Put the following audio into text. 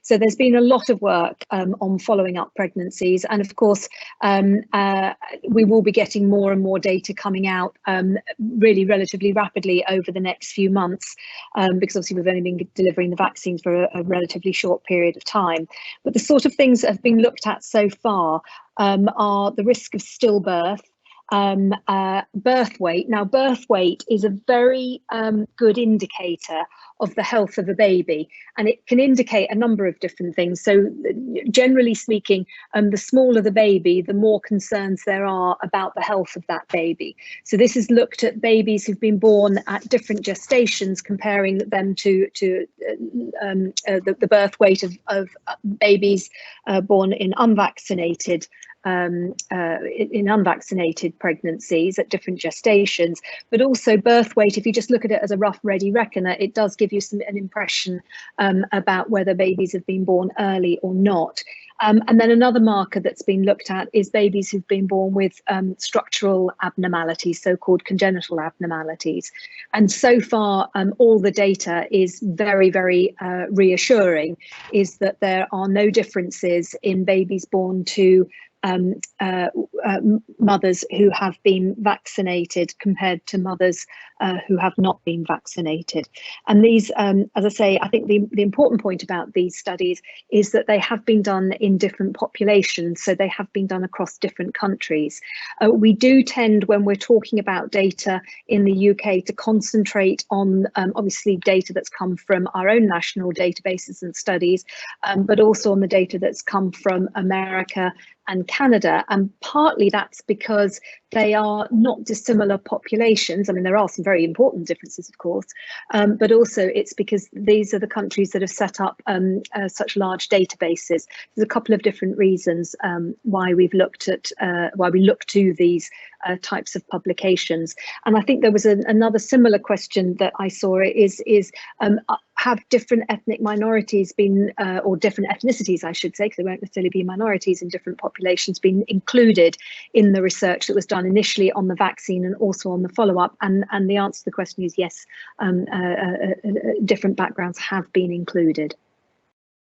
So there's been a lot of work on following up pregnancies, and of course we will be getting more and more data coming out really relatively rapidly over the next few months, because obviously we've only been delivering the vaccines for a relatively short period of time. But the sort of things that have been looked at so far are the risk of stillbirth, birth weight. Now, birth weight is a very good indicator of the health of a baby, and it can indicate a number of different things. So generally speaking, the smaller the baby, the more concerns there are about the health of that baby. So this has looked at babies who've been born at different gestations, comparing them to the birth weight of babies born in unvaccinated pregnancies at different gestations, but also birth weight. If you just look at it as a rough ready reckoner, it does give you an impression about whether babies have been born early or not. And then another marker that's been looked at is babies who've been born with structural abnormalities, so-called congenital abnormalities. And so far, all the data is very, very reassuring, is that there are no differences in babies born to mothers who have been vaccinated compared to mothers who have not been vaccinated. And these, as I say, I think the important point about these studies is that they have been done in different populations, so they have been done across different countries. We do tend, when we're talking about data in the UK, to concentrate on obviously data that's come from our own national databases and studies, but also on the data that's come from America and Canada, and partly that's because they are not dissimilar populations. I mean, there are some very important differences, of course, but also it's because these are the countries that have set up such large databases. There's a couple of different reasons why we've looked at why we look to these types of publications. And I think there was another similar question that I saw is have different ethnic minorities been, or different ethnicities, I should say, because they won't necessarily be minorities in different populations, been included in the research that was done initially on the vaccine and also on the follow-up? And the answer to the question is yes, different backgrounds have been included.